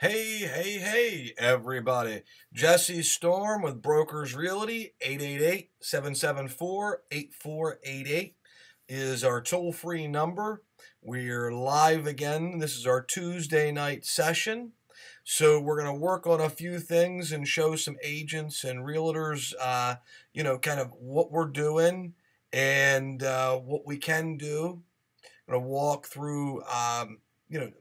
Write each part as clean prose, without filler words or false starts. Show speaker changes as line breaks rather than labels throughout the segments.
Hey, everybody. Jesse Storm with Brokers Realty, 888-774-8488 is our toll-free number. We're live again. This is our Tuesday night session. So we're going to work on a few things and show some agents and realtors, kind of what we're doing and what we can do. I'm going to walk through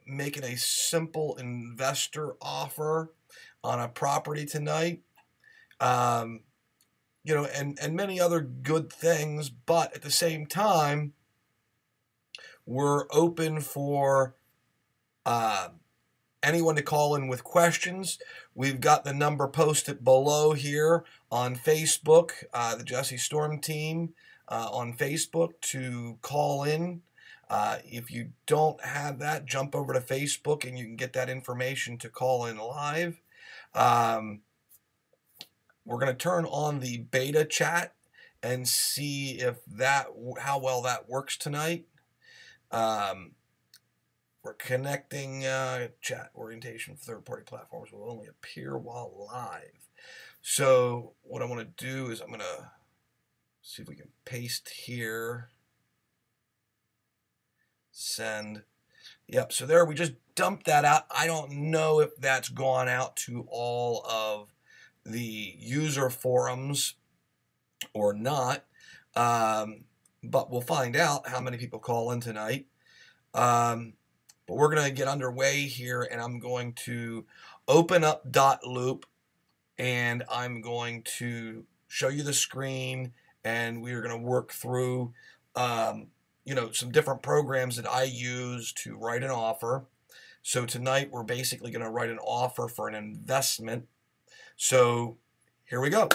making a simple investor offer on a property tonight, and many other good things. But at the same time, we're open for anyone to call in with questions. We've got the number posted below here on Facebook, the Jesse Storm team on Facebook to call in. If you don't have that, jump over to Facebook and you can get that information to call in live. We're going to turn on the beta chat and see if how well that works tonight. We're connecting chat orientation for third-party platforms will only appear while live. So what I want to do is I'm going to see if we can paste here. Send. Yep, so there we just dumped that out. I don't know if that's gone out to all of the user forums or not, but we'll find out how many people call in tonight. But we're going to get underway here, and I'm going to open up .loop, and I'm going to show you the screen, and we're going to work through some different programs that I use to write an offer. So tonight we're basically going to write an offer for an investment. So here we go.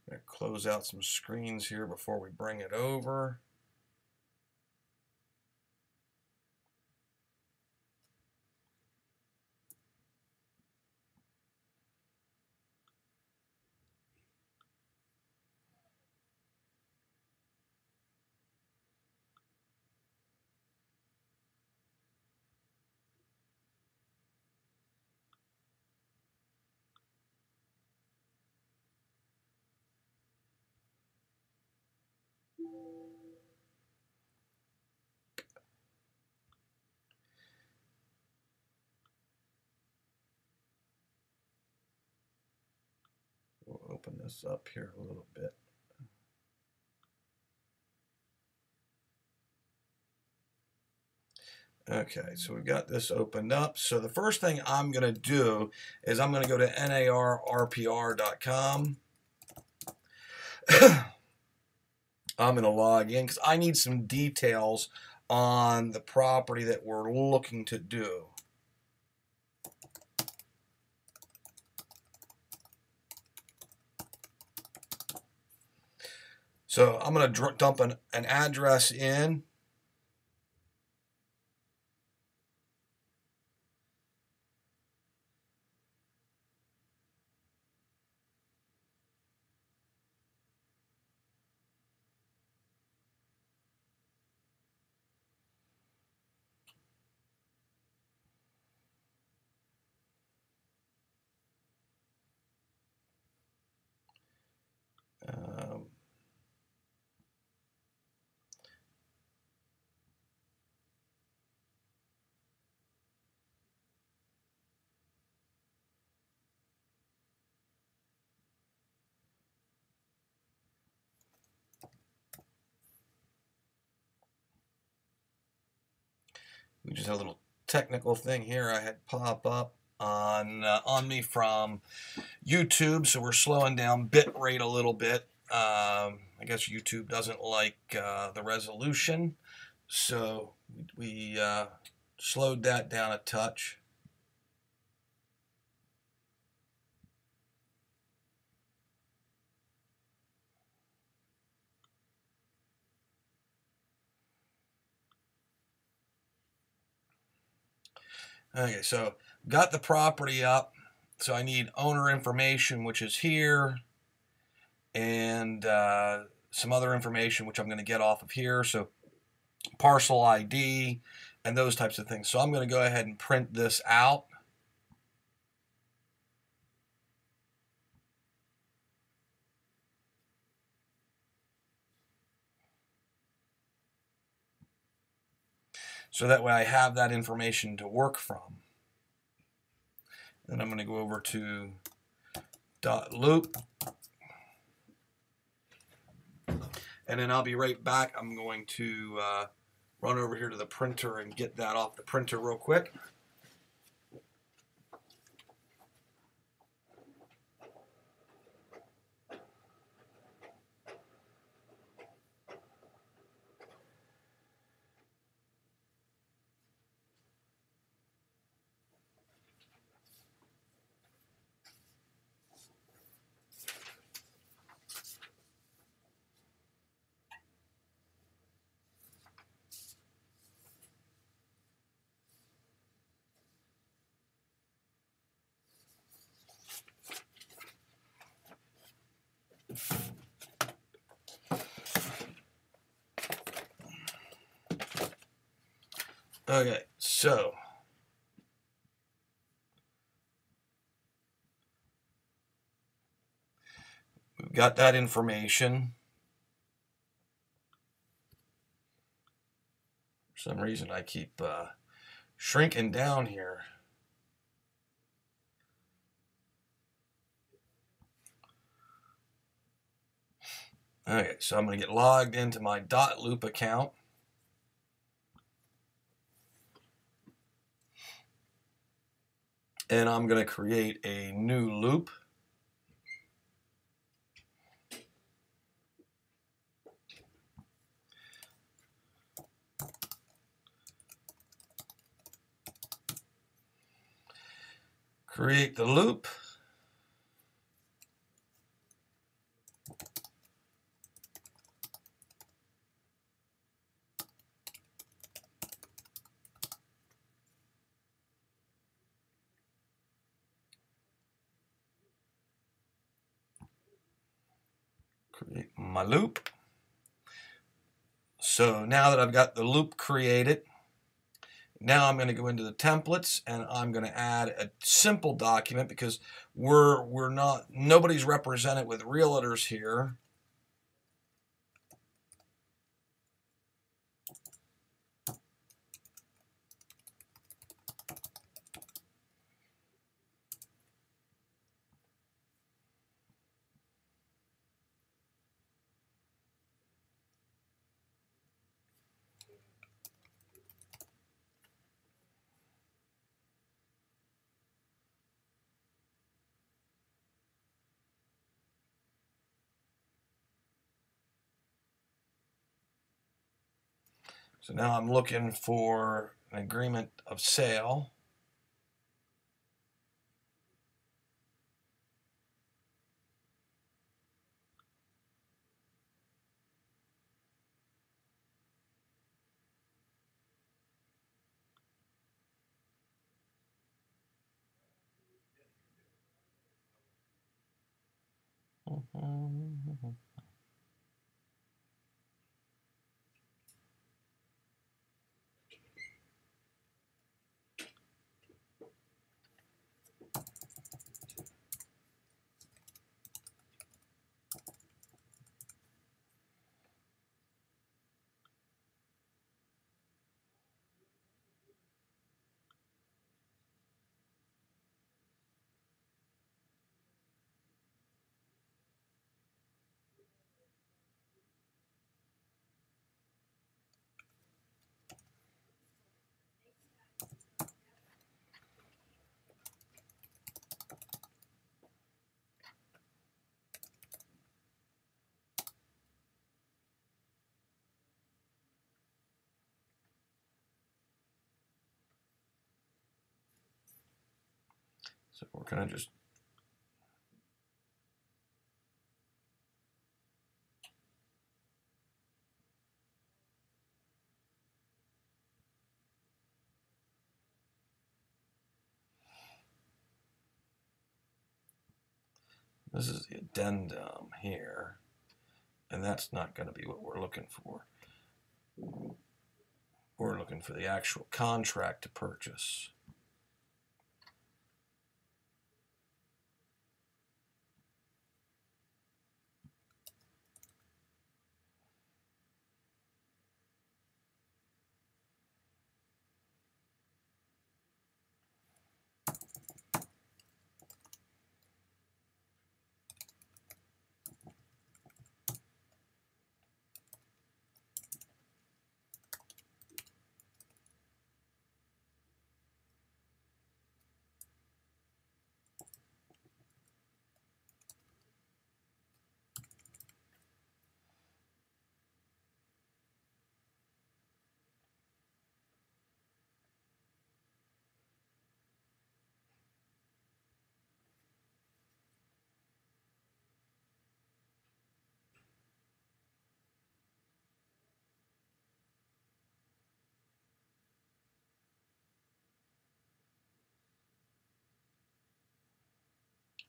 I'm going to close out some screens here before we bring it over. We'll open this up here a little bit. Okay, so we've got this opened up. So the first thing I'm going to do is I'm going to go to NARRPR.com. I'm going to log in because I need some details on the property that we're looking to do. So I'm going to dump an address in. We just had a little technical thing here I had pop up on me from YouTube, so we're slowing down bit rate a little bit. I guess YouTube doesn't like the resolution, So we slowed that down a touch. Okay, so got the property up. So I need owner information, which is here, and some other information, which I'm going to get off of here. So parcel ID and those types of things. So I'm going to go ahead and print this out. So that way I have that information to work from. Then I'm going to go over to .loop. And then I'll be right back. I'm going to run over here to the printer and get that off the printer real quick. Okay, so we've got that information. For some reason I keep shrinking down here. Okay, so I'm going to get logged into my .loop account. And I'm going to create a new loop. Create the loop. Create my loop. So now that I've got the loop created, now I'm going to go into the templates and I'm going to add a simple document because nobody's represented with realtors here. So now I'm looking for an agreement of sale. So we're going to just this is the addendum here, and that's not going to be what we're looking for. We're looking for the actual contract to purchase.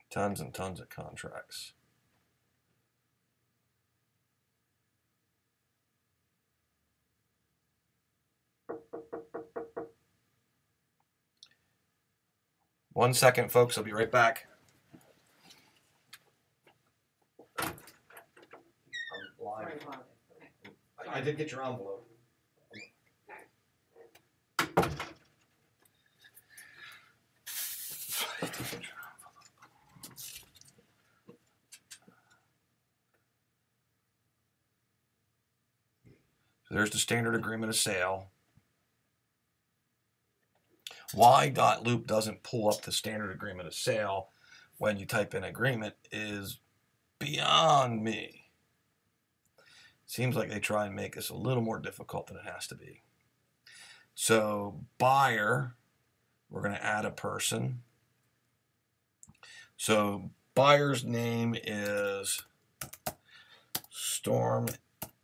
Tons and tons of contracts. One second, folks. I'll be right back. I'm live. I did get your envelope. So there's the standard agreement of sale. Why .loop doesn't pull up the standard agreement of sale when you type in agreement is beyond me. Seems like they try and make this a little more difficult than it has to be. So buyer, we're going to add a person. So buyer's name is Storm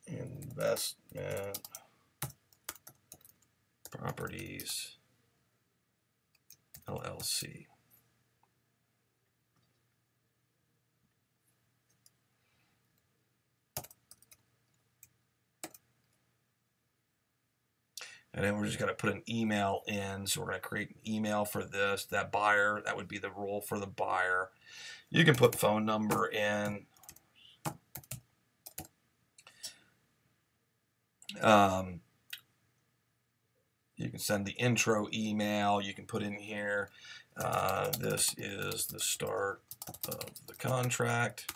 Investment Properties LLC. And then we're just going to put an email in. So we're going to create an email for this. That buyer, that would be the role for the buyer. You can put phone number in. You can send the intro email. You can put in here, this is the start of the contract.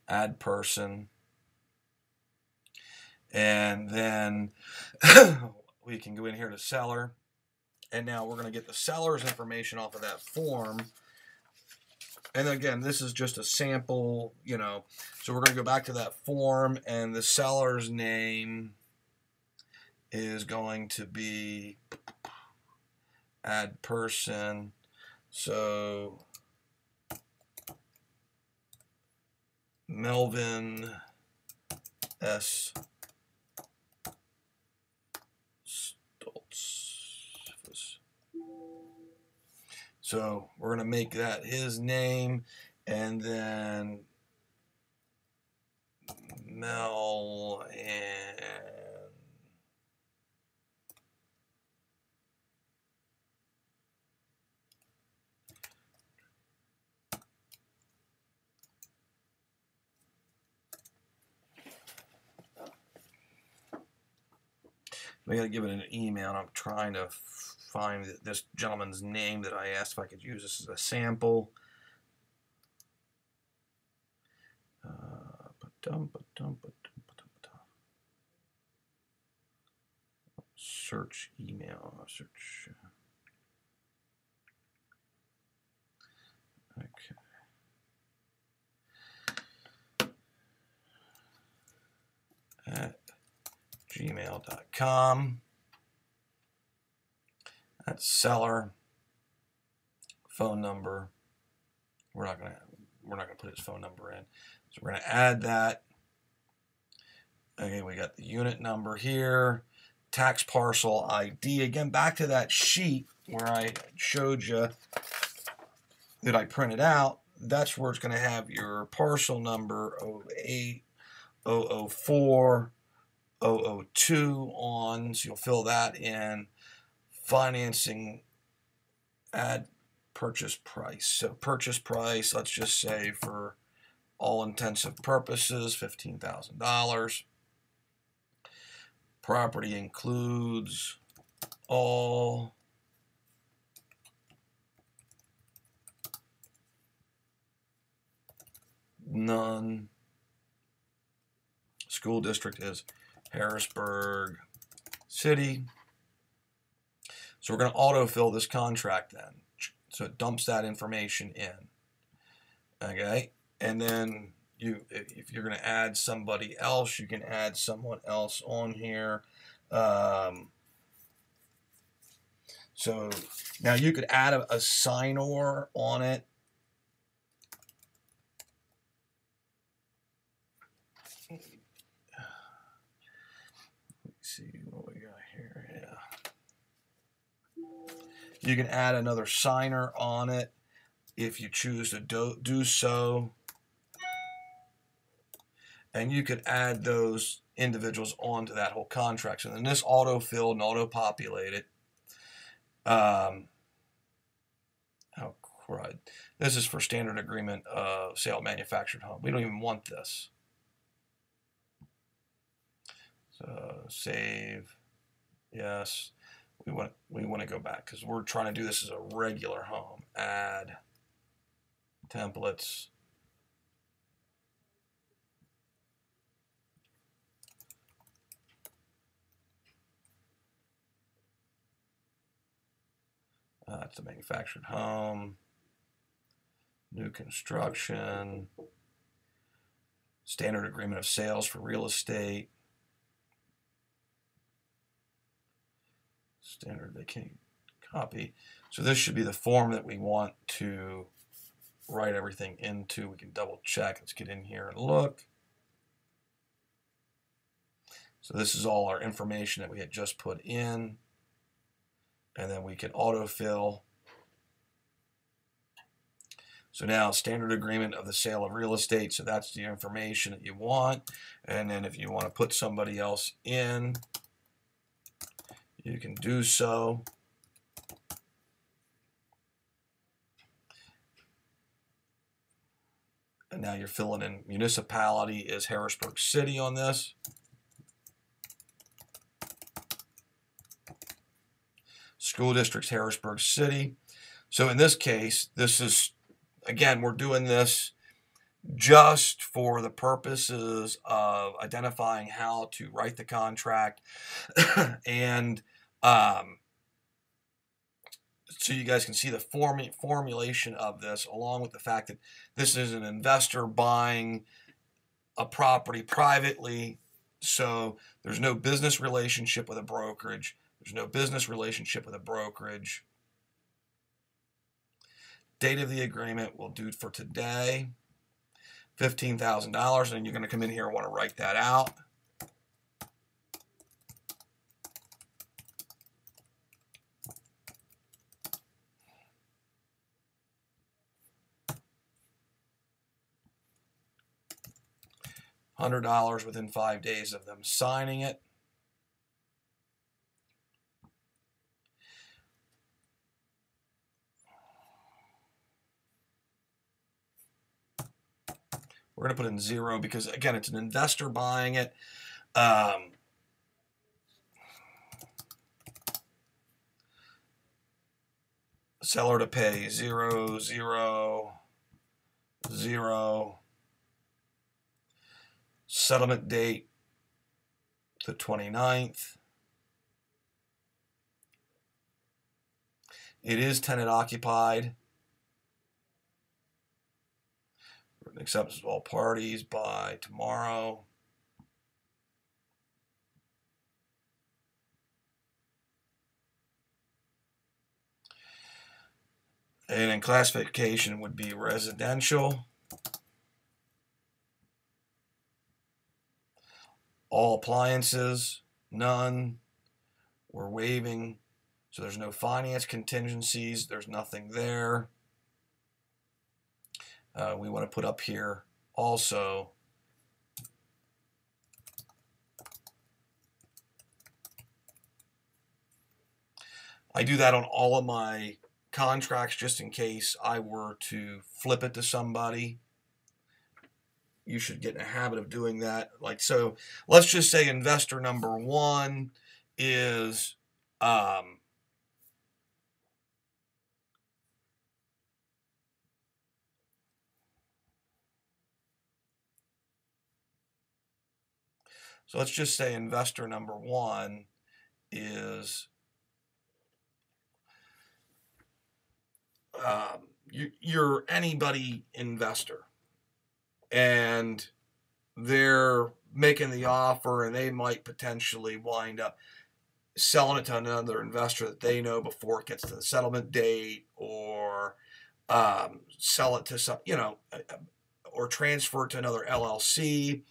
Add person. And then we can go in here to seller. And now we're going to get the seller's information off of that form. And again, this is just a sample, you know. So we're going to go back to that form, and the seller's name is going to be add person. So Melvin S. So we're going to make that his name, and then Mel and we got to give it an email. I'm trying to find this gentleman's name that I asked if I could use this as a sample. Search email. Search. Okay. At gmail.com. That's seller. phone number. We're not gonna put his phone number in. So we're gonna add that. Okay, we got the unit number here, tax parcel ID. Again, back to that sheet where I showed you that I printed out. That's where it's going to have your parcel number 08 004 002 on. So you'll fill that in. Financing, add purchase price. So purchase price, let's just say for all intensive purposes, $15,000. Property includes all none. School district is Harrisburg City. So we're going to autofill this contract then. So it dumps that information in. Okay, and then if you're going to add somebody else, you can add someone else on here. So now you could add a signer on it. Let's see what we got here. Yeah. You can add another signer on it if you choose to do so. And you could add those individuals onto that whole contract. So then this auto-filled and auto-populated. Oh, crud. This is for standard agreement sale manufactured home. We don't even want this. So save. Yes. We want to go back because we're trying to do this as a regular home. Add templates. That's the manufactured home. New construction. Standard agreement of sales for real estate. Standard vacate copy. So this should be the form that we want to write everything into. We can double check. Let's get in here and look. So this is all our information that we had just put in. And then we can autofill. So now standard agreement of the sale of real estate. So that's the information that you want. And then if you want to put somebody else in, you can do so. And now you're filling in municipality is Harrisburg City on this. School district's Harrisburg City. So in this case, this is, again, we're doing this just for the purposes of identifying how to write the contract and so you guys can see the formulation of this, along with the fact that this is an investor buying a property privately. So there's no business relationship with a brokerage. There's no business relationship with a brokerage. Date of the agreement we'll do for today, $15,000, and you're going to come in here and want to write that out. $100 within 5 days of them signing it. We're going to put in 0 because, again, it's an investor buying it. Seller to pay 0, 0, 0. Settlement date the 29th. It is tenant occupied. Acceptance of all parties by tomorrow. And then classification would be residential. All appliances, none. We're waiving. So there's no finance contingencies. There's nothing there. We want to put up here also I do that on all of my contracts just in case I were to flip it to somebody. You should get in a habit of doing that. Like, so let's just say investor number one is so let's just say investor number one is you're anybody investor, and they're making the offer, and they might potentially wind up selling it to another investor that they know before it gets to the settlement date, or sell it to some, or transfer it to another LLC.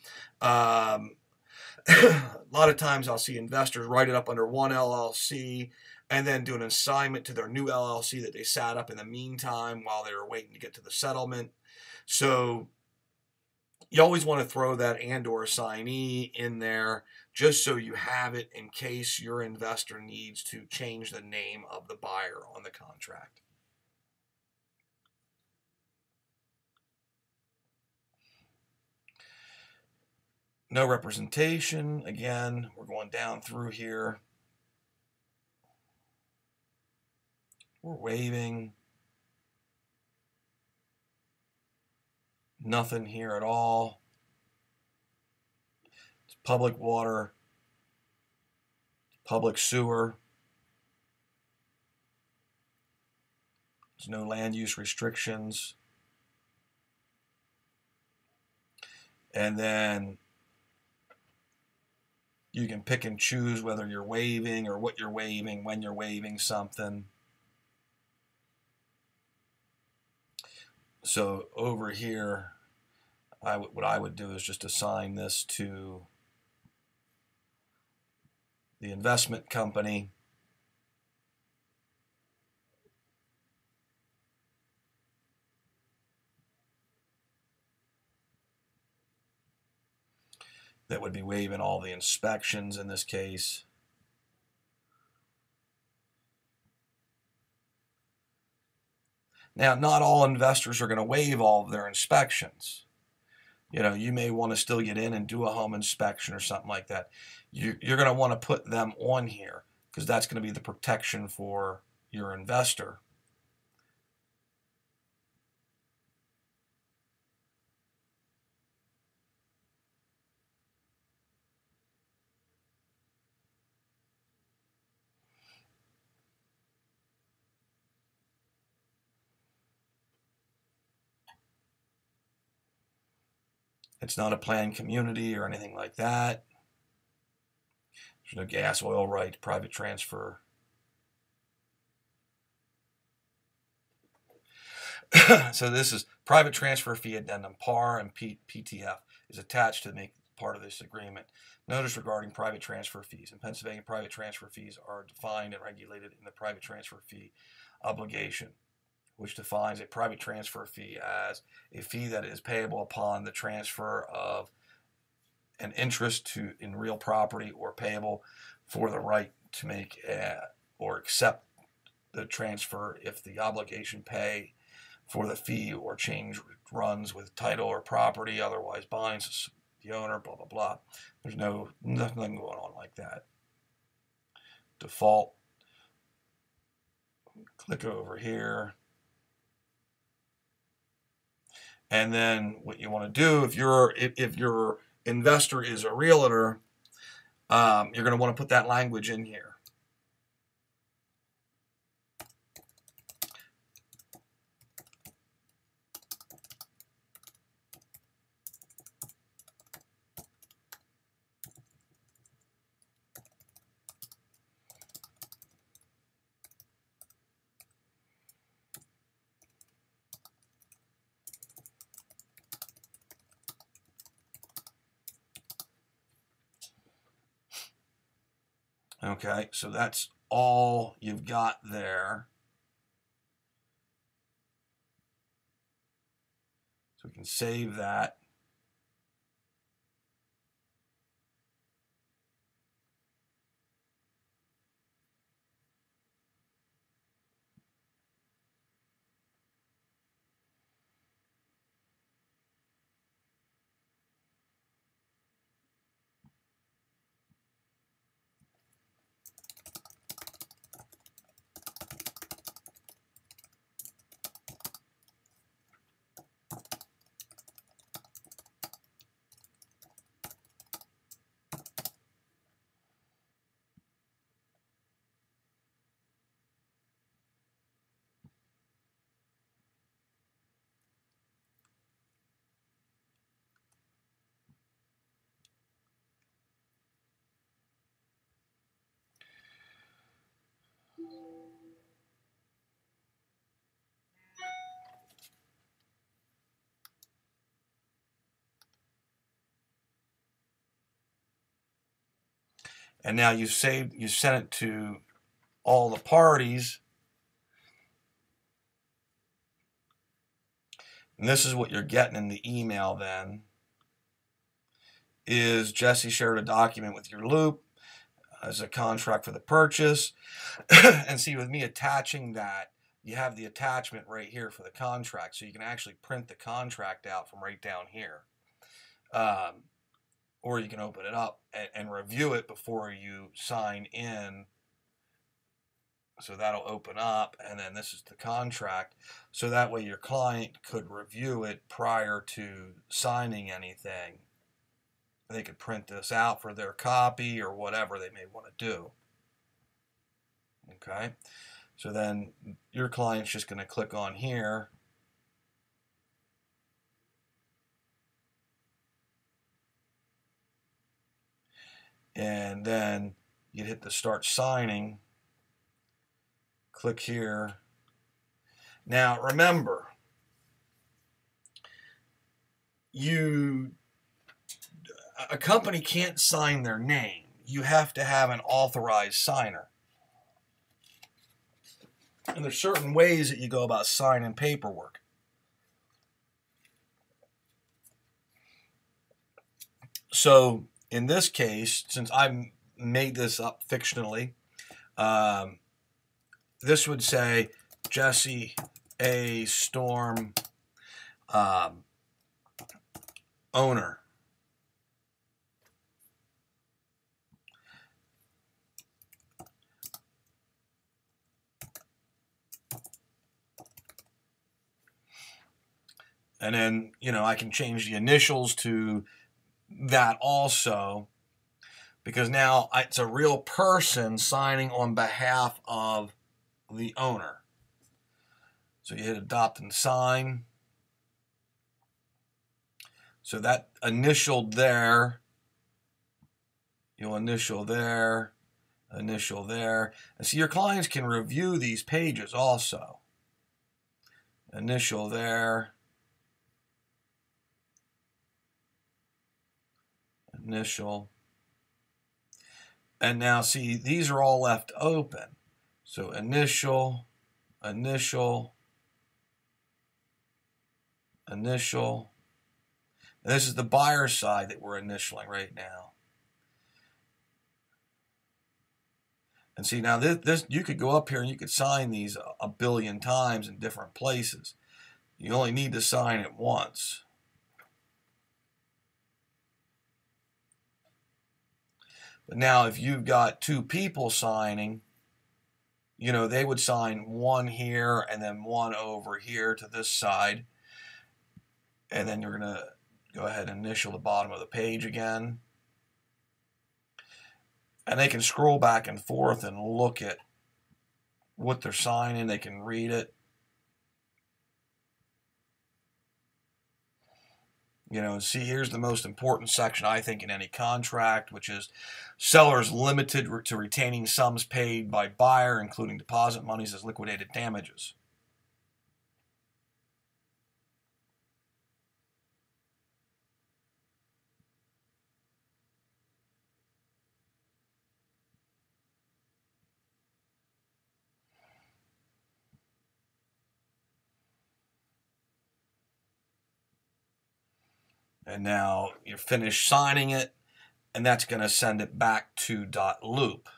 A lot of times I'll see investors write it up under one LLC and then do an assignment to their new LLC that they sat up in the meantime while they were waiting to get to the settlement. So you always want to throw that and or assignee in there just so you have it in case your investor needs to change the name of the buyer on the contract. No representation. Again, we're going down through here. We're waiving. Nothing here at all. It's public water, public sewer. There's no land use restrictions. And then you can pick and choose whether you're waiving or what you're waiving, when you're waiving something. So over here, what I would do is just assign this to the investment company. That would be waiving all the inspections in this case. Now, not all investors are going to waive all of their inspections. You may want to still get in and do a home inspection or something like that. You're going to want to put them on here because that's going to be the protection for your investor. It's not a planned community or anything like that. There's no gas, oil right, private transfer. So this is private transfer fee addendum. PAR and PTF is attached to make part of this agreement. Notice regarding private transfer fees. In Pennsylvania, private transfer fees are defined and regulated in the private transfer fee obligation, which defines a private transfer fee as a fee that is payable upon the transfer of an interest in real property or payable for the right to make or accept the transfer if the obligation pay for the fee or change runs with title or property, otherwise binds the owner, blah, blah, blah. There's nothing going on like that. Default. Click over here. And then what you want to do, if your investor is a realtor, you're going to want to put that language in here. Okay, so that's all you've got there. So we can save that. And now you sent it to all the parties. And this is what you're getting in the email then. Is Jesse shared a document with your loop as a contract for the purchase. And see, with me attaching that, you have the attachment right here for the contract. So you can actually print the contract out from right down here. Or you can open it up and review it before you sign in. So that'll open up, and then this is the contract. So that way your client could review it prior to signing anything. They could print this out for their copy or whatever they may want to do. Okay, so then your client's just going to click on here. And then you'd hit the start signing. Click here. Now remember, a company can't sign their name. You have to have an authorized signer. And there's certain ways that you go about signing paperwork. So in this case, since I made this up fictionally, this would say Jesse A. Storm, owner. And then, I can change the initials to that also, because now it's a real person signing on behalf of the owner. So you hit adopt and sign. So that initialed there, you'll initial there, initial there. And so your clients can review these pages also. Initial there, initial. And now see, these are all left open. So initial, initial, initial. And this is the buyer side that we're initialing right now. And see, now this you could go up here and you could sign these a billion times in different places. You only need to sign it once. But now if you've got two people signing, they would sign one here and then one over here to this side. And then you're going to go ahead and initial the bottom of the page again. And they can scroll back and forth and look at what they're signing. They can read it. See, here's the most important section, I think, in any contract, which is sellers limited to retaining sums paid by buyer, including deposit monies as liquidated damages. And now you're finished signing it, and that's going to send it back to .loop.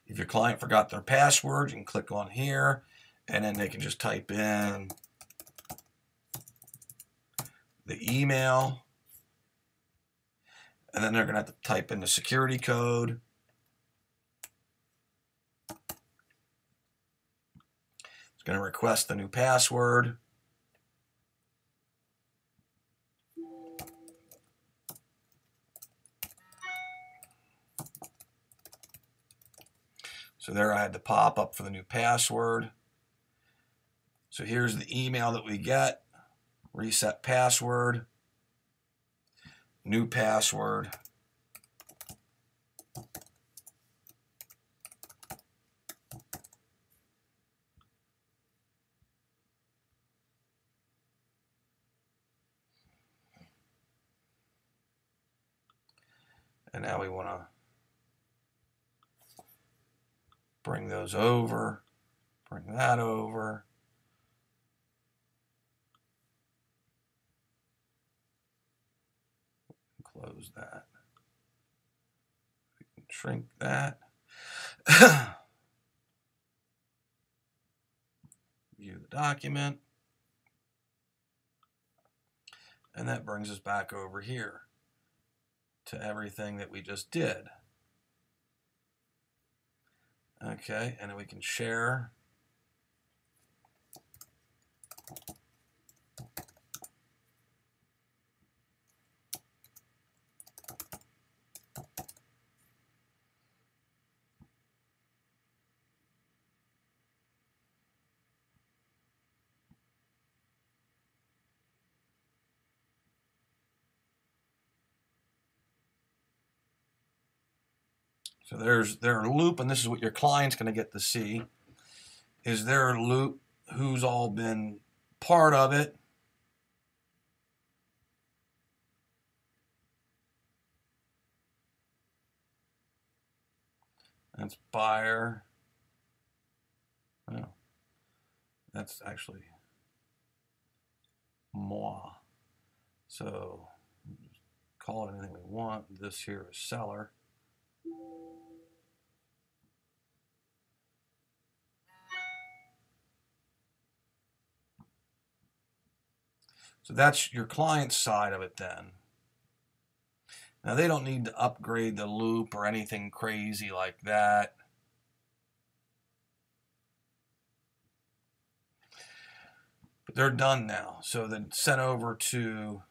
If your client forgot their password, you can click on here, and then they can just type in the email, and then they're going to have to type in the security code. It's going to request the new password. So there I had the pop up for the new password. So here's the email that we get. Reset password. New password. And now we want to bring those over, bring that over. Close that. We can shrink that. View the document. And that brings us back over here to everything that we just did. Okay, and then we can share. So there's their loop, and this is what your client's going to get to see, is their loop, who's all been part of it. That's buyer. Oh, that's actually moi. So call it anything we want. This here is seller. So that's your client's side of it then. Now they don't need to upgrade the loop or anything crazy like that. But they're done now. So then sent over to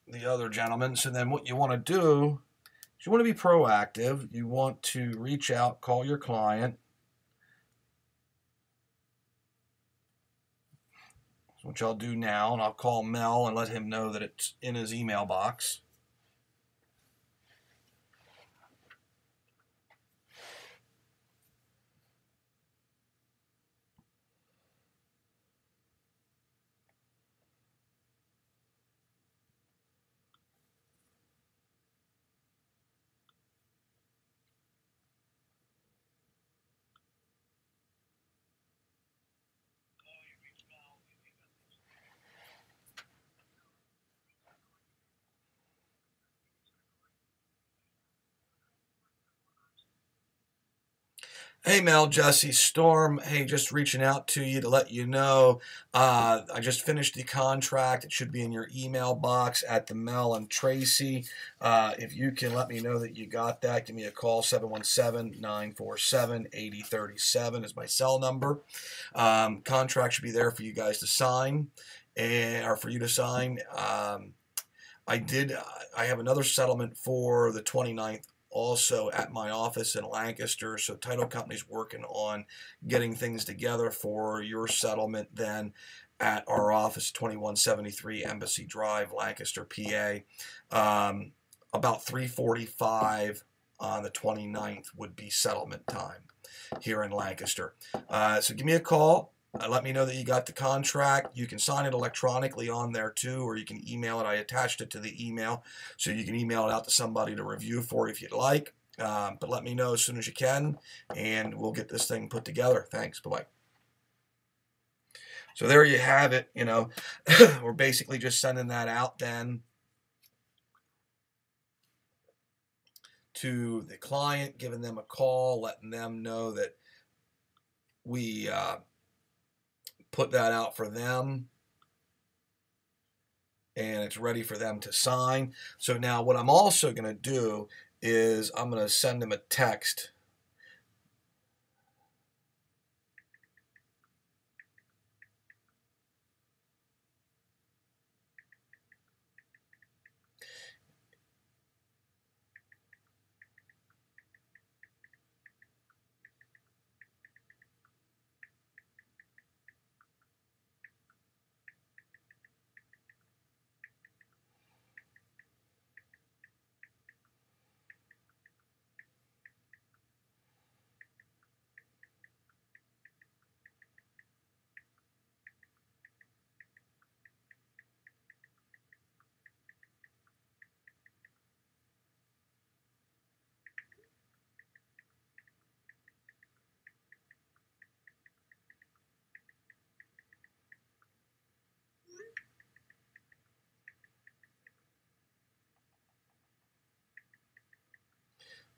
the other gentleman. So then what you want to do is you want to be proactive. You want to reach out, call your client. Which I'll do now, and I'll call Mel and let him know that it's in his email box. Hey Mel, Jesse, Storm. Hey, just reaching out to you to let you know I just finished the contract. It should be in your email box at the Mel and Tracy. If you can let me know that you got that, give me a call. 717-947-8037 is my cell number. Contract should be there for you guys to sign, or for you to sign. I have another settlement for the 29th also at my office in Lancaster. So title company's working on getting things together for your settlement then. at our office, 2173 Embassy Drive, Lancaster, PA. About 3:45 on the 29th would be settlement time here in Lancaster. So give me a call. Let me know that you got the contract. You can sign it electronically on there too, or you can email it. I attached it to the email, so you can email it out to somebody to review for if you'd like. But let me know as soon as you can, and we'll get this thing put together. Thanks. Bye-bye. So there you have it. You know, we're basically just sending that out then to the client, giving them a call, letting them know that we put that out for them and it's ready for them to sign. So now what I'm also going to do is I'm going to send them a text.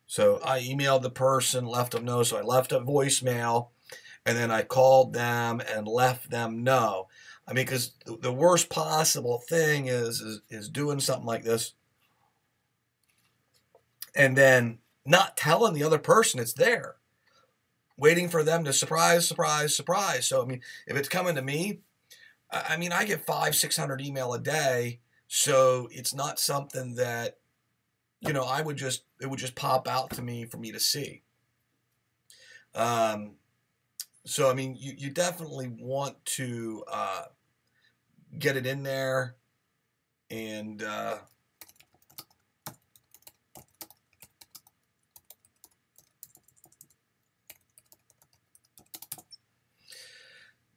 So I emailed the person, left them know. So I left a voicemail, and then I called them and left them know. I mean, because the worst possible thing is doing something like this and then not telling the other person it's there, waiting for them to surprise. So I mean, if it's coming to me, I mean, I get 500-600 email a day, so it's not something that, you know, it would just pop out to me for me to see. So I mean, you definitely want to get it in there, and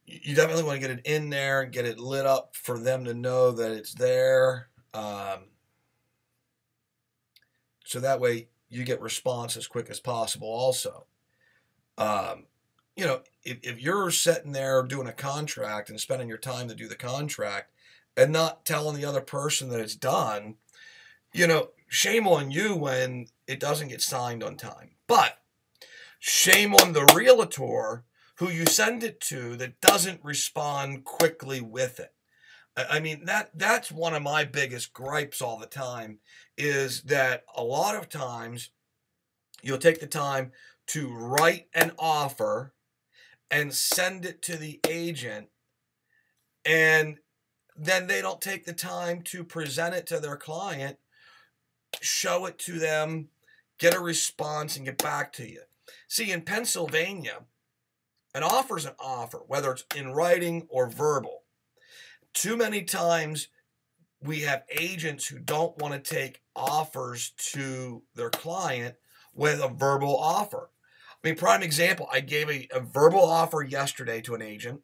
you definitely want to get it in there and get it lit up for them to know that it's there. So that way you get response as quick as possible also. You know, if you're sitting there doing a contract and spending your time to do the contract and not telling the other person that it's done, you know, shame on you when it doesn't get signed on time. But shame on the realtor who you send it to that doesn't respond quickly with it. I mean, that's one of my biggest gripes all the time, is that a lot of times you'll take the time to write an offer and send it to the agent, and then they don't take the time to present it to their client, show it to them, get a response, and get back to you. See, in Pennsylvania, an offer is an offer, whether it's in writing or verbal. Too many times we have agents who don't want to take offers to their client with a verbal offer. I mean, prime example, I gave a verbal offer yesterday to an agent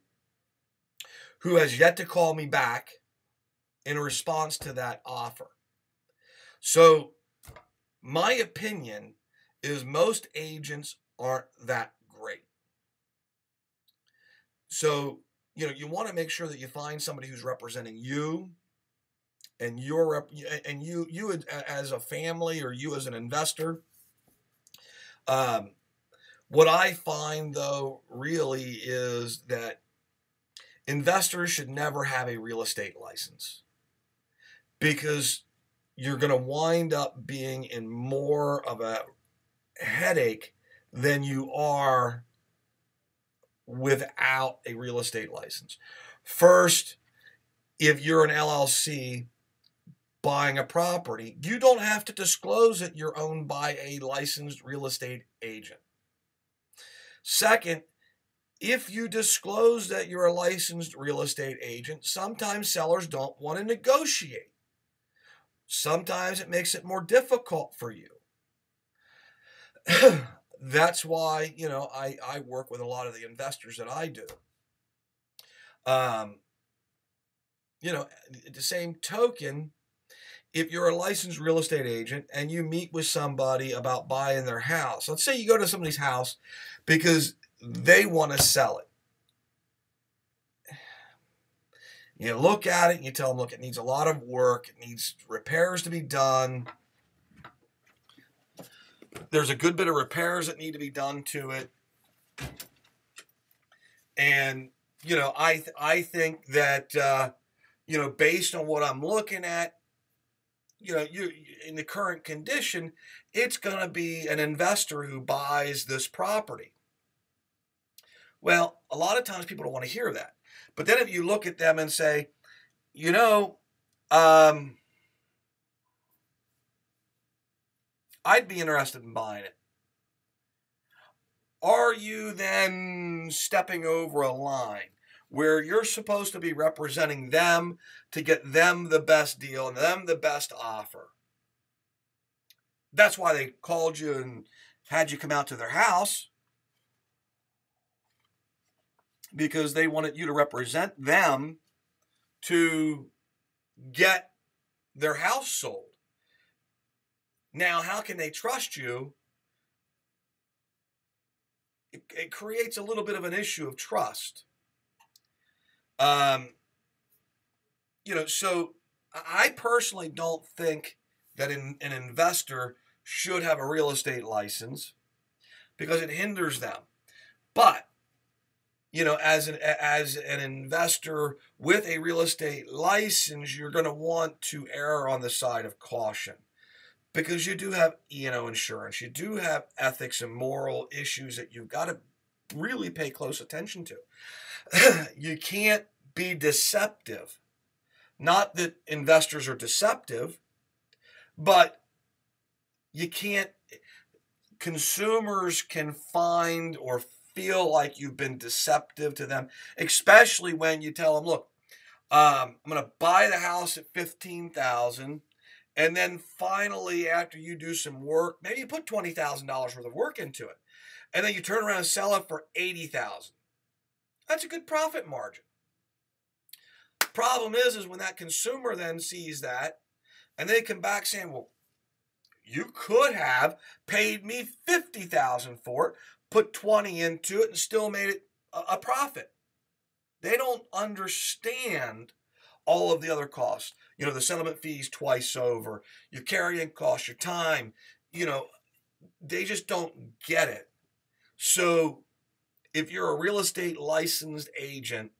who has yet to call me back in response to that offer. So my opinion is most agents aren't that great. So, you know, you want to make sure that you find somebody who's representing you and you as a family, or you as an investor. What I find, though, really is that investors should never have a real estate license, because you're going to wind up being in more of a headache than you are without a real estate license. First, if you're an LLC buying a property, you don't have to disclose that you're owned by a licensed real estate agent. Second, If you disclose that you're a licensed real estate agent, sometimes sellers don't want to negotiate. Sometimes it makes it more difficult for you. That's why, I work with a lot of the investors that I do. Um, at the same token, if you're a licensed real estate agent and you meet with somebody about buying their house, let's say you go to somebody's house because they want to sell it. You look at it and you tell them, look, it needs a lot of work. It needs repairs to be done. There's a good bit of repairs that need to be done to it. And, I think that, based on what I'm looking at, you in the current condition, it's going to be an investor who buys this property. Well, a lot of times people don't want to hear that. But then if you look at them and say, I'd be interested in buying it. Are you then stepping over a line where you're supposed to be representing them to get them the best deal and them the best offer? That's why they called you and had you come out to their house, because they wanted you to represent them to get their house sold. Now, how can they trust you? It creates a little bit of an issue of trust. So I personally don't think that an investor should have a real estate license because it hinders them. But, as an investor with a real estate license, you're going to want to err on the side of caution, because you do have E&O insurance. You do have ethics and moral issues that you've got to really pay close attention to. You can't be deceptive. Not that investors are deceptive, but you can't. Consumers can find or feel like you've been deceptive to them, especially when you tell them, look, I'm going to buy the house at $15,000. And then finally, after you do some work, maybe you put $20,000 worth of work into it, and then you turn around and sell it for $80,000. That's a good profit margin. Problem is when that consumer then sees that, and they come back saying, well, you could have paid me $50,000 for it, put 20 into it, and still made it a profit. They don't understand all of the other costs. The settlement fees twice over, your carrying costs, your time, they just don't get it. So if you're a real estate licensed agent,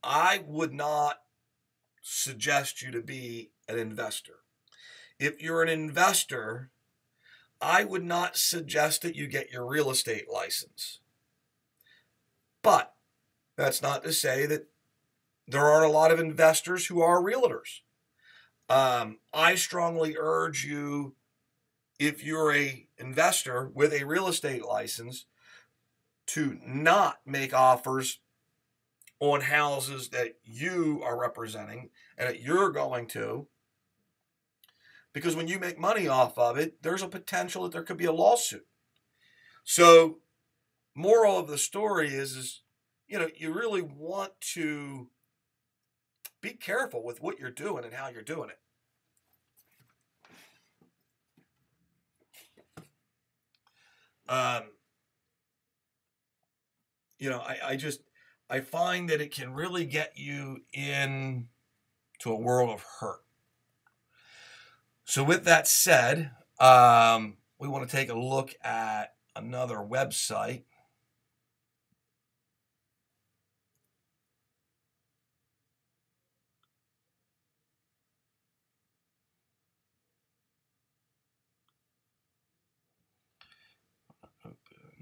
I would not suggest you to be an investor. If you're an investor, I would not suggest that you get your real estate license. But that's not to say that there aren't a lot of investors who are realtors. I strongly urge you, if you're an investor with a real estate license, to not make offers on houses that you are representing and that you're going to, because when you make money off of it, there's a potential that there could be a lawsuit. So, moral of the story is you really want to be careful with what you're doing and how you're doing it. I find that it can really get you into a world of hurt. So with that said, we want to take a look at another website.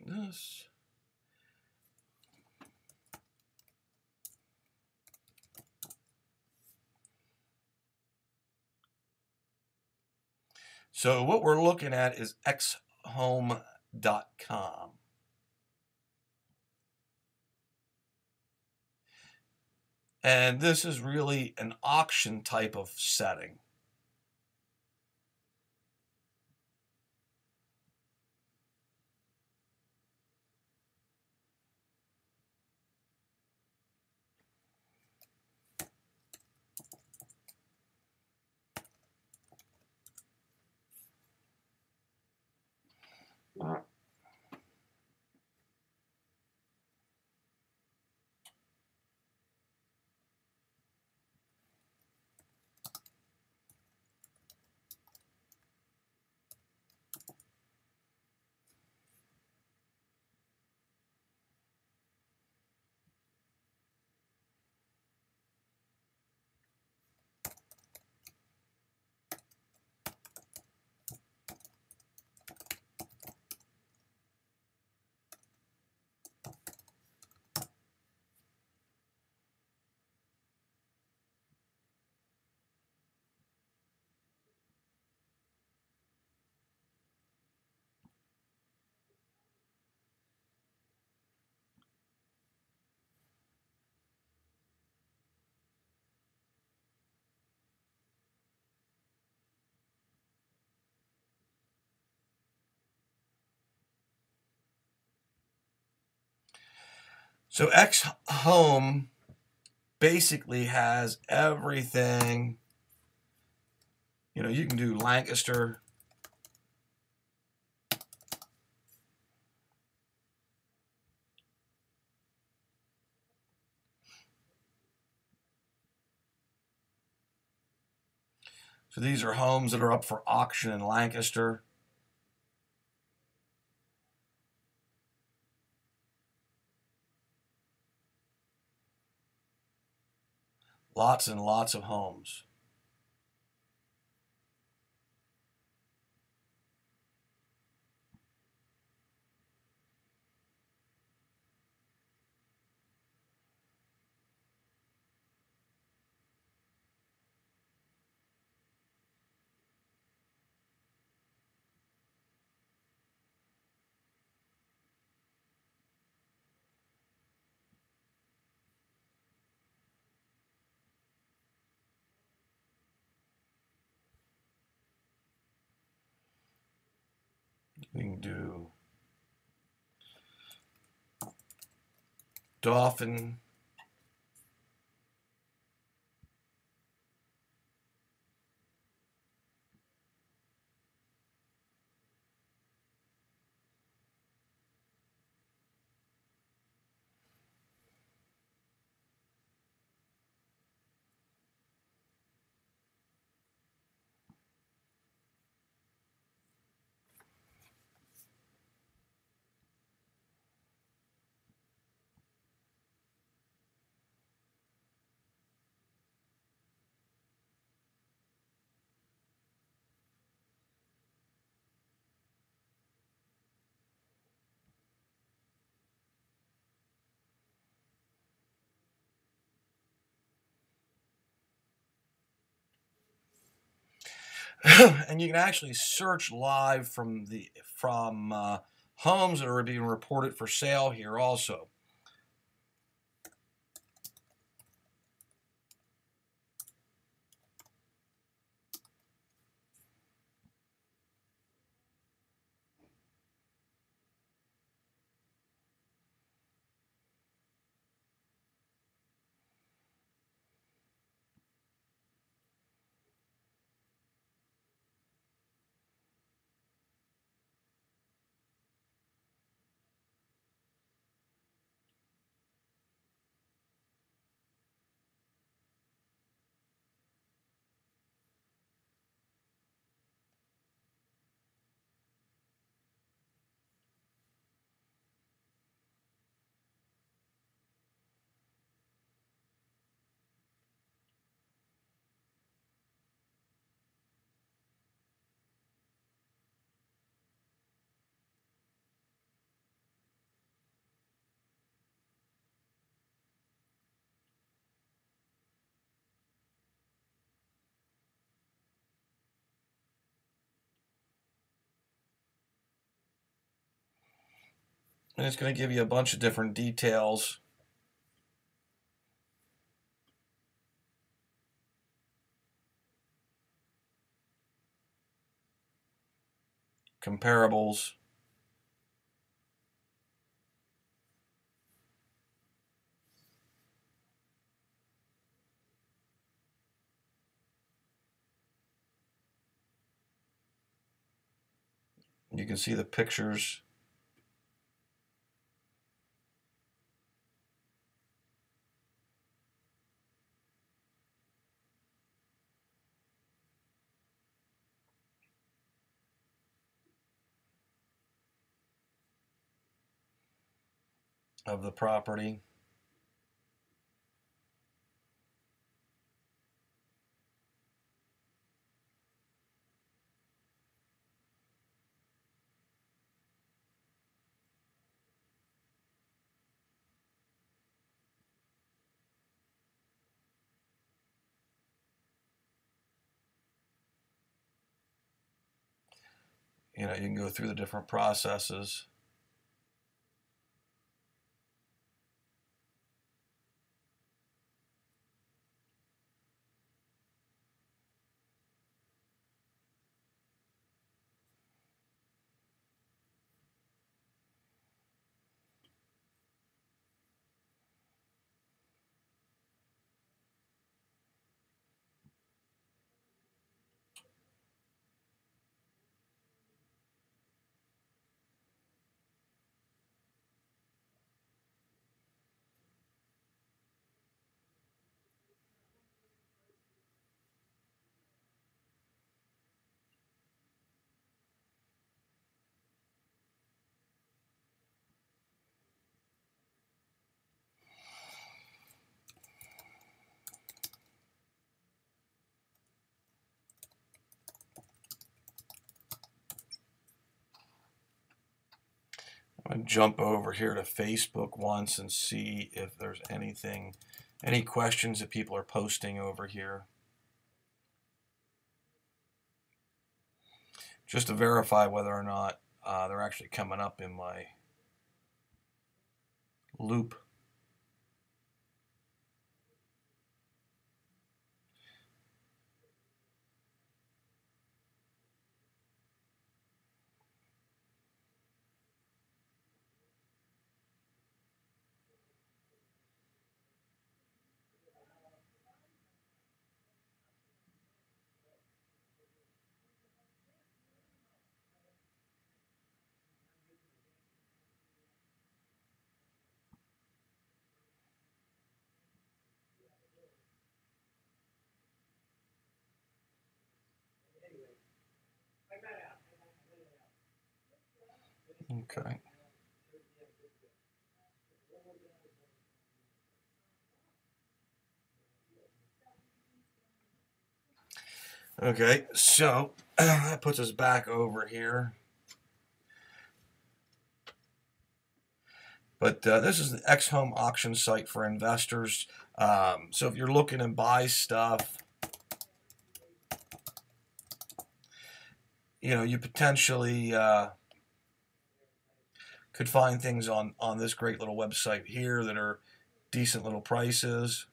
This. So what we're looking at is xhome.com. And this is really an auction type of setting. So X Home basically has everything. You know, you can do Lancaster. So these are homes that are up for auction in Lancaster. Lots and lots of homes. We can do Dauphin. And you can actually search live from homes that are being reported for sale here also. And it's going to give you a bunch of different details. comparables. You can see the pictures. Of the property. You know, you can go through the different processes. I'm going to jump over here to Facebook once and see if there's anything, any questions that people are posting over here. Just to verify whether or not they're actually coming up in my loop. Okay. Okay, so that puts us back over here. But this is the X-Home auction site for investors. So if you're looking to buy stuff, you know, you potentially could find things on this great little website here that are decent little prices.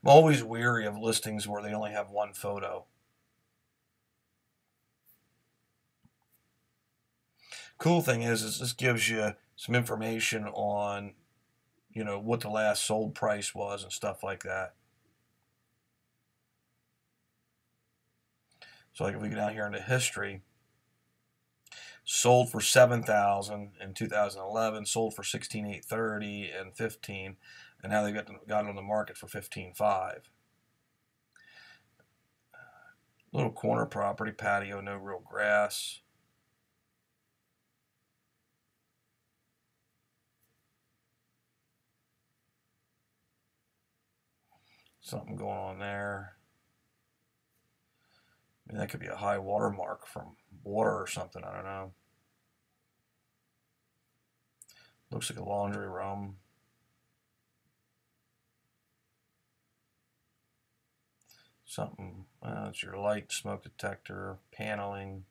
I'm always weary of listings where they only have one photo. Cool thing is this gives you some information on, you know, what the last sold price was and stuff like that. So like if we go down here into history, sold for $7,000 in 2011, sold for $16,830 and 15, and now they've got it on the market for $15,500. Little corner property, patio, no real grass. Something going on there. mean, that could be a high water mark from water or something. I don't know. Looks like a laundry room. Something. It's your light, smoke detector, paneling.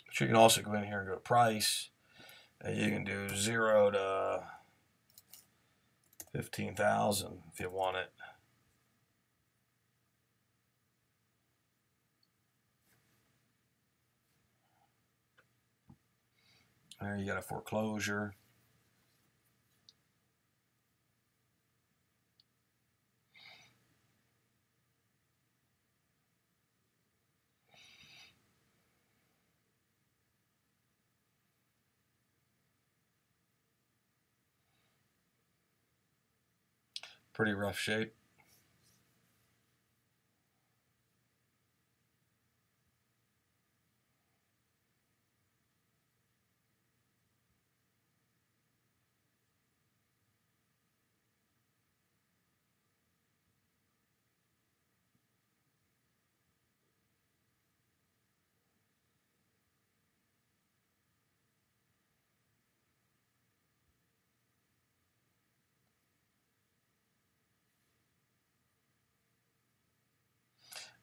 But you can also go in here and go to price. You can do 0 to 15,000 if you want it. There you got a foreclosure. Pretty rough shape.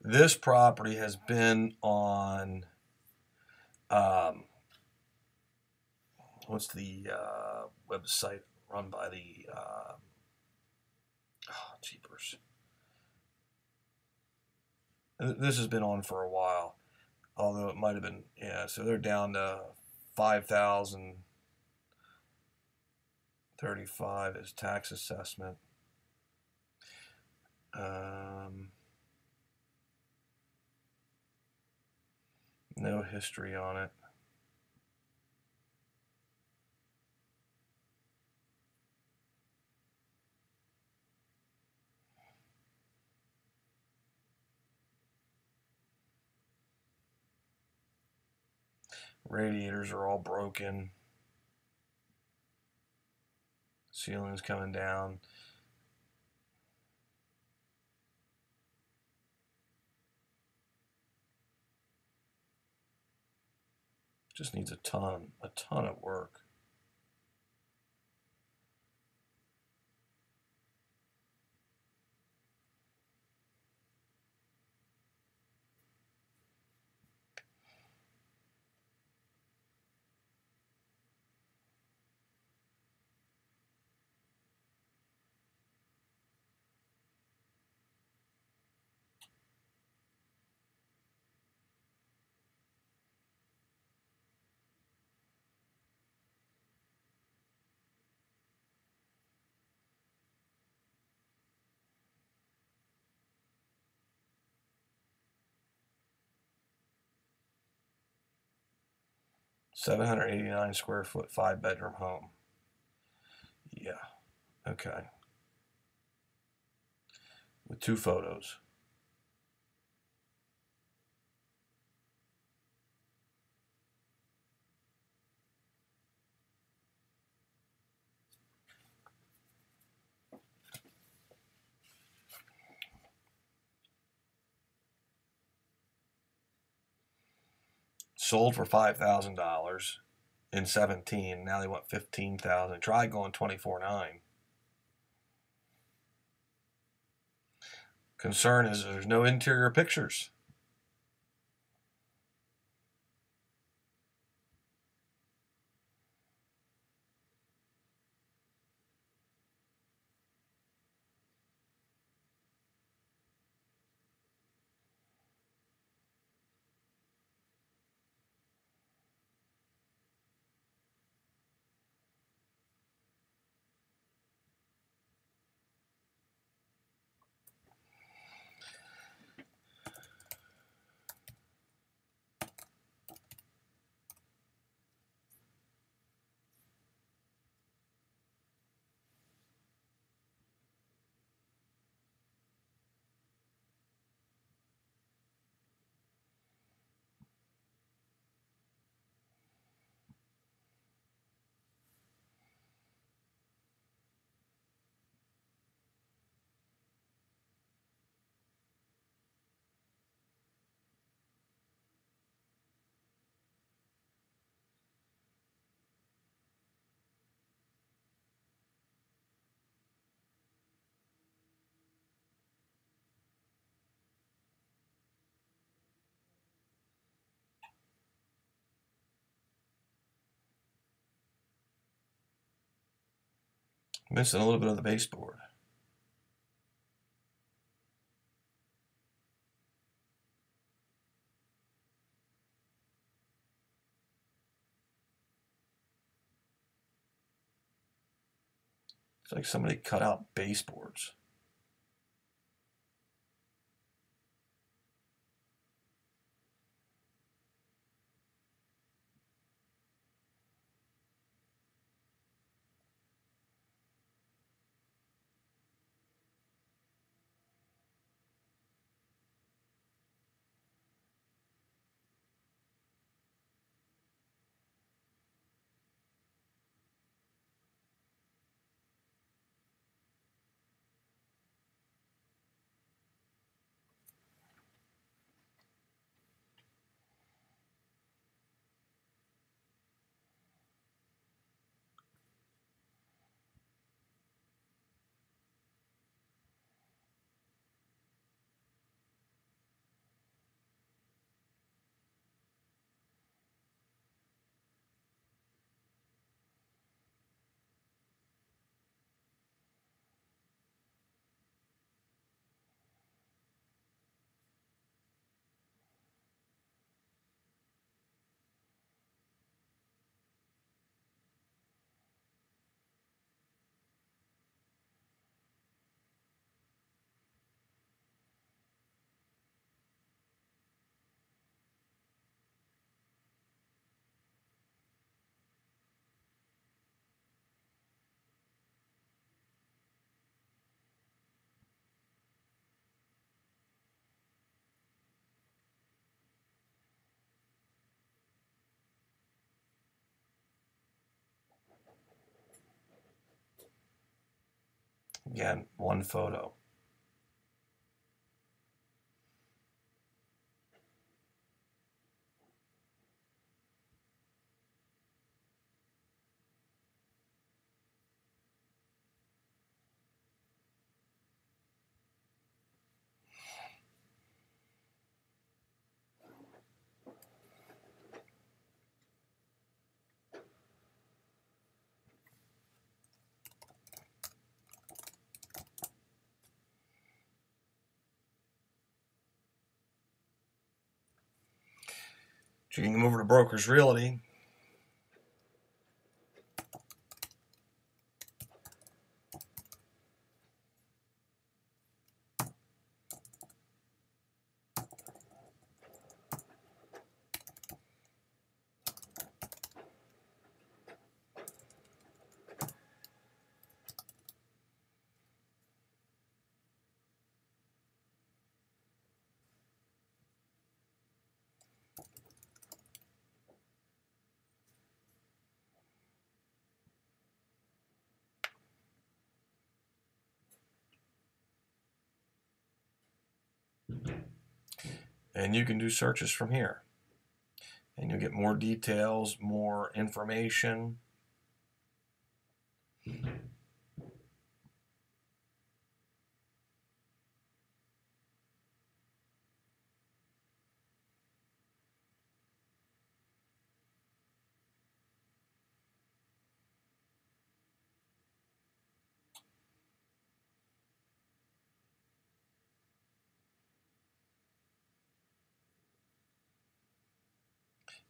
This property has been on, what's the website run by the, jeepers. This has been on for a while, although it might have been, yeah, so they're down to 5,035 as tax assessment. No history on it. Radiators are all broken. Ceiling's coming down. Just needs a ton of work. $789 square foot, 5-bedroom home. Yeah, okay. With 2 photos. Sold for $5,000 in 17. Now they want $15,000. Try going 24.9. Concern is there's no interior pictures. Missing a little bit of the baseboard. It's like somebody cut out baseboards. Again, one photo. So you can come over to Brokers Realty. And you can do searches from here. And you'll get more details, more information.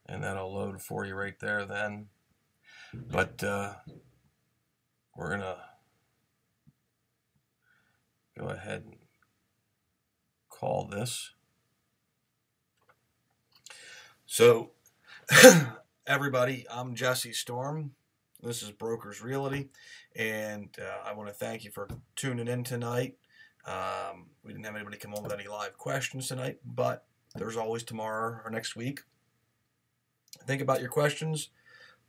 And that'll load for you right there then. But we're going to go ahead and call this. So, everybody, I'm Jesse Storm. This is Brokers Realty, and I want to thank you for tuning in tonight. We didn't have anybody come on with any live questions tonight, but there's always tomorrow or next week. Think about your questions,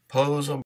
pose them.